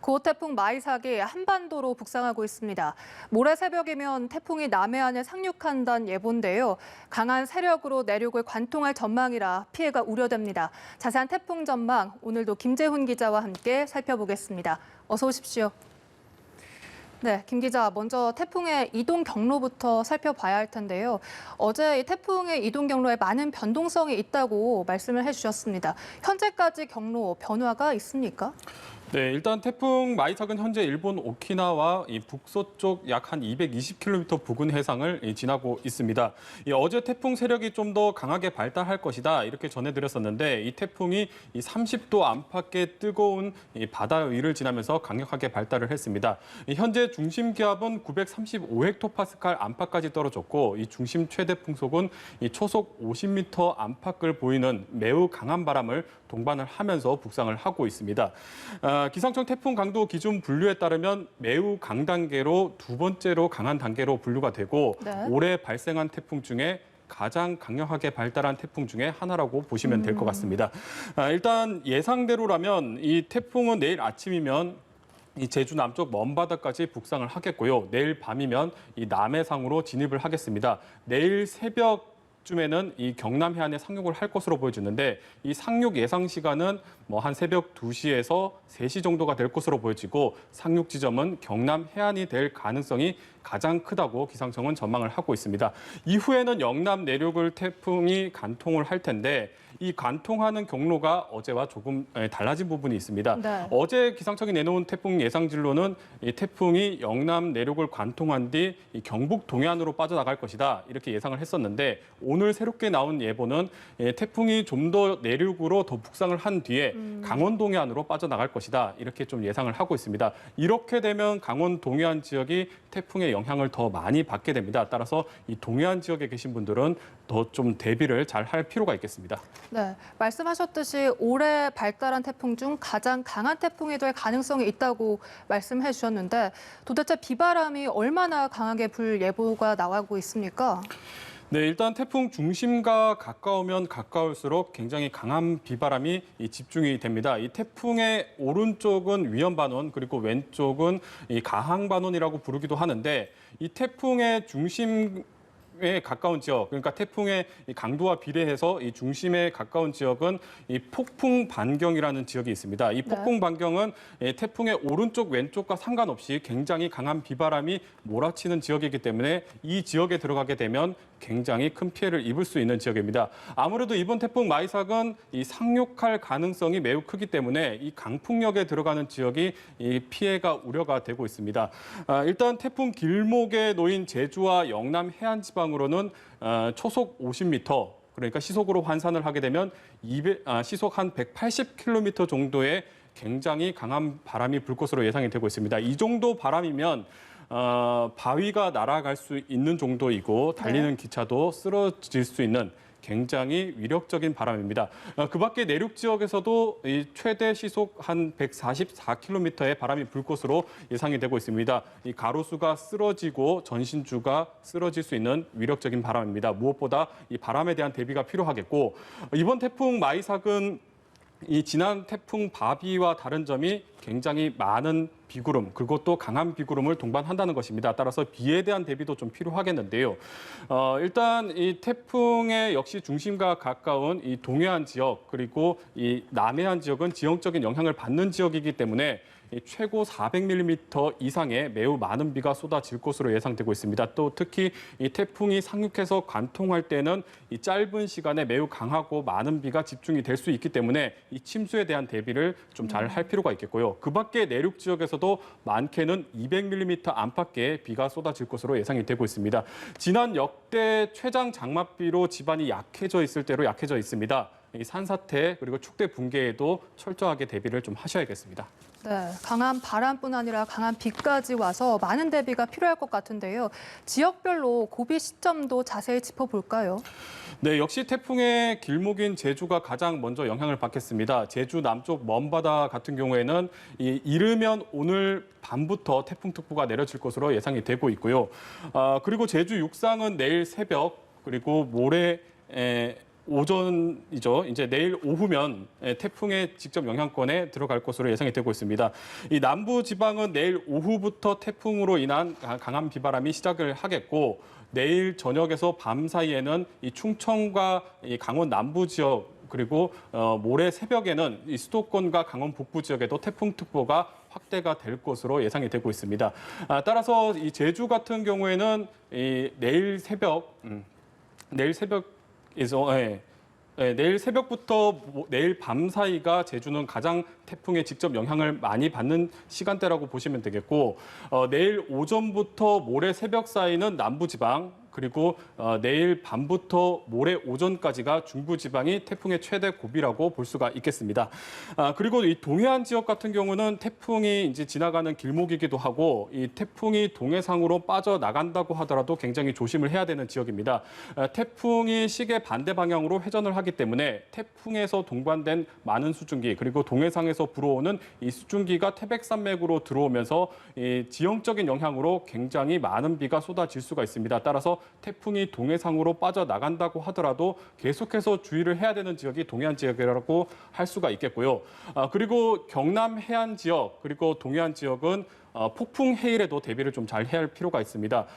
고태풍 마이삭이 한반도로 북상하고 있습니다. 모레 새벽이면 태풍이 남해안에 상륙한다는 예보인데요. 강한 세력으로 내륙을 관통할 전망이라 피해가 우려됩니다. 자세한 태풍 전망 오늘도 김재훈 기자와 함께 살펴보겠습니다. 어서 오십시오. 네, 김 기자, 먼저 태풍의 이동 경로부터 살펴봐야 할 텐데요. 어제 이 태풍의 이동 경로에 많은 변동성이 있다고 말씀을 해주셨습니다. 현재까지 경로 변화가 있습니까? 네, 일단 태풍 마이삭은 현재 일본 오키나와 이 북서쪽 약 한 220km 부근 해상을 지나고 있습니다. 어제 태풍 세력이 좀 더 강하게 발달할 것이다 이렇게 전해드렸었는데 이 태풍이 30도 안팎의 뜨거운 바다 위를 지나면서 강력하게 발달을 했습니다. 현재 중심 기압은 935헥토파스칼 안팎까지 떨어졌고 이 중심 최대 풍속은 초속 50m 안팎을 보이는 매우 강한 바람을 동반을 하면서 북상을 하고 있습니다. 기상청 태풍 강도 기준 분류에 따르면 매우 강단계로 두 번째로 강한 단계로 분류가 되고 네. 올해 발생한 태풍 중에 가장 강력하게 발달한 태풍 중에 하나라고 보시면 될 것 같습니다. 일단 예상대로라면 이 태풍은 내일 아침이면 이 제주 남쪽 먼바다까지 북상을 하겠고요. 내일 밤이면 이 남해상으로 진입을 하겠습니다. 내일 새벽쯤에는 이 경남 해안에 상륙을 할 것으로 보여지는데 이 상륙 예상 시간은 뭐 한 새벽 2시에서 3시 정도가 될 것으로 보여지고 상륙 지점은 경남 해안이 될 가능성이 가장 크다고 기상청은 전망을 하고 있습니다. 이후에는 영남 내륙을 태풍이 관통을 할 텐데 이 관통하는 경로가 어제와 조금 달라진 부분이 있습니다. 네. 어제 기상청이 내놓은 태풍 예상진로는 이 태풍이 영남 내륙을 관통한 뒤 이 경북 동해안으로 빠져나갈 것이다 이렇게 예상을 했었는데 오늘 새롭게 나온 예보는 태풍이 좀 더 내륙으로 더 북상을 한 뒤에 강원 동해안으로 빠져나갈 것이다 이렇게 좀 예상을 하고 있습니다. 이렇게 되면 강원 동해안 지역이 태풍의 영향을 더 많이 받게 됩니다. 따라서 이 동해안 지역에 계신 분들은 더 좀 대비를 잘 할 필요가 있겠습니다. 네, 말씀하셨듯이 올해 발달한 태풍 중 가장 강한 태풍이 될 가능성이 있다고 말씀해 주셨는데 도대체 비바람이 얼마나 강하게 불 예보가 나오고 있습니까? 네, 일단 태풍 중심과 가까우면 가까울수록 굉장히 강한 비바람이 집중이 됩니다. 이 태풍의 오른쪽은 위험반원 그리고 왼쪽은 이 가항반원이라고 부르기도 하는데 이 태풍의 중심에 가까운 지역, 그러니까 태풍의 강도와 비례해서 이 중심에 가까운 지역은 이 폭풍 반경이라는 지역이 있습니다. 이 폭풍 반경은 태풍의 오른쪽, 왼쪽과 상관없이 굉장히 강한 비바람이 몰아치는 지역이기 때문에 이 지역에 들어가게 되면 굉장히 큰 피해를 입을 수 있는 지역입니다. 아무래도 이번 태풍 마이삭은 이 상륙할 가능성이 매우 크기 때문에 이 강풍역에 들어가는 지역이 이 피해가 우려가 되고 있습니다. 일단 태풍 길목에 놓인 제주와 영남 해안 지방으로는 초속 50m, 그러니까 시속으로 환산을 하게 되면 시속 한 180km 정도의 굉장히 강한 바람이 불 것으로 예상이 되고 있습니다. 이 정도 바람이면 바위가 날아갈 수 있는 정도이고 달리는 기차도 쓰러질 수 있는 굉장히 위력적인 바람입니다. 그 밖에 내륙 지역에서도 이 최대 시속 한 144km의 바람이 불 것으로 예상이 되고 있습니다. 이 가로수가 쓰러지고 전신주가 쓰러질 수 있는 위력적인 바람입니다. 무엇보다 이 바람에 대한 대비가 필요하겠고 이번 태풍 마이삭은 이 지난 태풍 바비와 다른 점이 굉장히 많은 비구름, 그것도 강한 비구름을 동반한다는 것입니다. 따라서 비에 대한 대비도 좀 필요하겠는데요. 일단 이 태풍의 역시 중심과 가까운 이 동해안 지역 그리고 이 남해안 지역은 지형적인 영향을 받는 지역이기 때문에 최고 400mm 이상의 매우 많은 비가 쏟아질 것으로 예상되고 있습니다. 또 특히 이 태풍이 상륙해서 관통할 때는 이 짧은 시간에 매우 강하고 많은 비가 집중이 될 수 있기 때문에 이 침수에 대한 대비를 좀 잘 할 필요가 있겠고요. 그 밖에 내륙 지역에서도 많게는 200mm 안팎의 비가 쏟아질 것으로 예상이 되고 있습니다. 지난 역대 최장 장맛비로 지반이 약해져 있을 때로 약해져 있습니다. 이 산사태 그리고 축대 붕괴에도 철저하게 대비를 좀 하셔야겠습니다. 네, 강한 바람뿐 아니라 강한 비까지 와서 많은 대비가 필요할 것 같은데요. 지역별로 고비 시점도 자세히 짚어볼까요? 네, 역시 태풍의 길목인 제주가 가장 먼저 영향을 받겠습니다. 제주 남쪽 먼바다 같은 경우에는 이르면 오늘 밤부터 태풍특보가 내려질 것으로 예상이 되고 있고요. 그리고 제주 육상은 내일 새벽 그리고 모레 오전이죠. 이제 내일 오후면 태풍의 직접 영향권에 들어갈 것으로 예상이 되고 있습니다. 이 남부 지방은 내일 오후부터 태풍으로 인한 강한 비바람이 시작을 하겠고 내일 저녁에서 밤 사이에는 이 충청과 이 강원 남부 지역 그리고 모레 새벽에는 이 수도권과 강원 북부 지역에도 태풍특보가 확대가 될 것으로 예상이 되고 있습니다. 따라서 이 제주 같은 경우에는 이 내일 새벽에서 내일 새벽부터 내일 밤 사이가 제주는 가장 태풍의 직접 영향을 많이 받는 시간대라고 보시면 되겠고 내일 오전부터 모레 새벽 사이는 남부지방 그리고 내일 밤부터 모레 오전까지가 중부지방이 태풍의 최대 고비라고 볼 수가 있겠습니다. 그리고 이 동해안 지역 같은 경우는 태풍이 이제 지나가는 길목이기도 하고 이 태풍이 동해상으로 빠져나간다고 하더라도 굉장히 조심을 해야 되는 지역입니다. 태풍이 시계 반대 방향으로 회전을 하기 때문에 태풍에서 동반된 많은 수증기 그리고 동해상에서 불어오는 이 수증기가 태백산맥으로 들어오면서 이 지형적인 영향으로 굉장히 많은 비가 쏟아질 수가 있습니다. 따라서 태풍이 동해상으로 빠져나간다고 하더라도 계속해서 주의를 해야 되는 지역이 동해안 지역이라고 할 수가 있겠고요. 그리고 경남 해안 지역 그리고 동해안 지역은 폭풍 해일에도 대비를 좀 잘 해야 할 필요가 있습니다.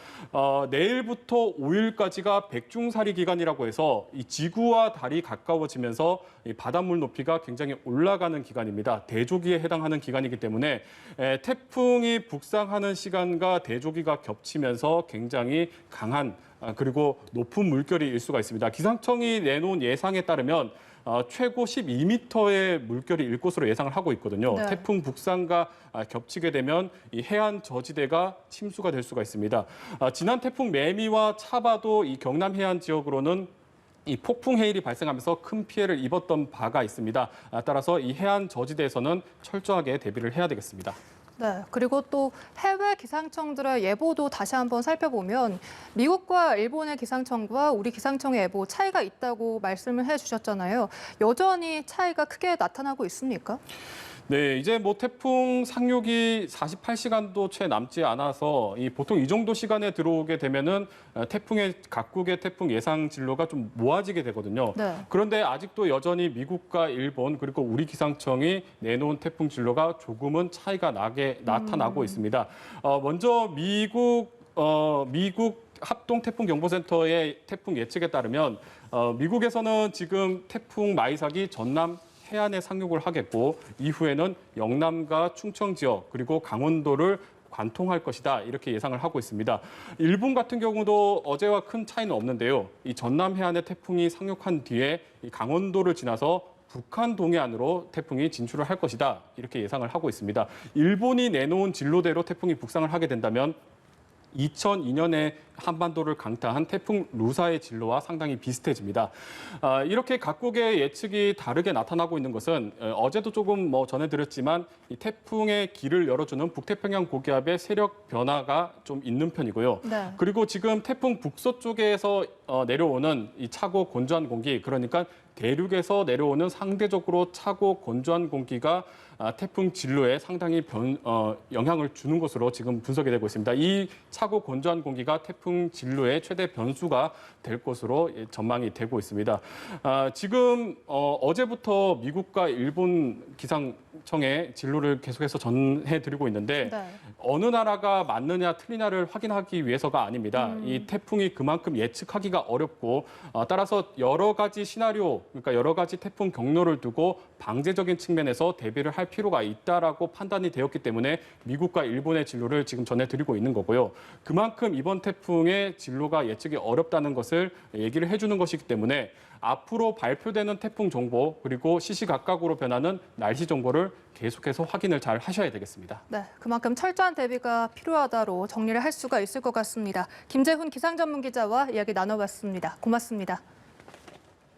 내일부터 5일까지가 백중사리 기간이라고 해서 이 지구와 달이 가까워지면서 이 바닷물 높이가 굉장히 올라가는 기간입니다. 대조기에 해당하는 기간이기 때문에 태풍이 북상하는 시간과 대조기가 겹치면서 굉장히 강한 그리고 높은 물결이 일 수가 있습니다. 기상청이 내놓은 예상에 따르면 최고 12m의 물결이 일 것으로 예상을 하고 있거든요. 네. 태풍 북상과 겹치게 되면 이 해안 저지대가 침수가 될 수가 있습니다. 지난 태풍 매미와 차바도 이 경남 해안 지역으로는 이 폭풍 해일이 발생하면서 큰 피해를 입었던 바가 있습니다. 따라서 이 해안 저지대에서는 철저하게 대비를 해야 되겠습니다. 네, 그리고 또 해외 기상청들의 예보도 다시 한번 살펴보면 미국과 일본의 기상청과 우리 기상청의 예보 차이가 있다고 말씀을 해주셨잖아요. 여전히 차이가 크게 나타나고 있습니까? 네, 이제 뭐 태풍 상륙이 48시간도 채 남지 않아서 보통 이 정도 시간에 들어오게 되면은 각국의 태풍 예상 진로가 좀 모아지게 되거든요. 네. 그런데 아직도 여전히 미국과 일본 그리고 우리 기상청이 내놓은 태풍 진로가 조금은 차이가 나타나고 있습니다. 먼저 미국 합동 태풍 경보센터의 태풍 예측에 따르면 미국에서는 지금 태풍 마이삭이 전남 해안에 상륙을 하겠고 이후에는 영남과 충청 지역 그리고 강원도를 관통할 것이다 이렇게 예상을 하고 있습니다. 일본 같은 경우도 어제와 큰 차이는 없는데요. 이 전남 해안에 태풍이 상륙한 뒤에 이 강원도를 지나서 북한 동해안으로 태풍이 진출을 할 것이다 이렇게 예상을 하고 있습니다. 일본이 내놓은 진로대로 태풍이 북상을 하게 된다면 2002년에 한반도를 강타한 태풍 루사의 진로와 상당히 비슷해집니다. 이렇게 각국의 예측이 다르게 나타나고 있는 것은 어제도 조금 전해드렸지만 이 태풍의 길을 열어주는 북태평양 고기압의 세력 변화가 좀 있는 편이고요. 네. 그리고 지금 태풍 북서쪽에서 내려오는 이 차고 건조한 공기, 그러니까 대륙에서 내려오는 상대적으로 차고 건조한 공기가 태풍 진로에 상당히 영향을 주는 것으로 지금 분석이 되고 있습니다. 이 차고 건조한 공기가 태풍 진로의 최대 변수가 될 것으로 전망이 되고 있습니다. 지금 어제부터 미국과 일본 기상청의 진로를 계속해서 전해드리고 있는데 네. 어느 나라가 맞느냐 틀리냐를 확인하기 위해서가 아닙니다. 이 태풍이 그만큼 예측하기가 어렵고 따라서 여러 가지 시나리오, 그러니까 여러 가지 태풍 경로를 두고 방제적인 측면에서 대비를 할 필요가 있다라고 판단이 되었기 때문에 미국과 일본의 진로를 지금 전해드리고 있는 거고요. 그만큼 이번 태풍의 진로가 예측이 어렵다는 것을 얘기를 해주는 것이기 때문에 앞으로 발표되는 태풍 정보 그리고 시시각각으로 변하는 날씨 정보를 계속해서 확인을 잘 하셔야 되겠습니다. 네, 그만큼 철저한 대비가 필요하다로 정리를 할 수가 있을 것 같습니다. 김재훈 기상전문기자와 이야기 나눠봤습니다. 고맙습니다.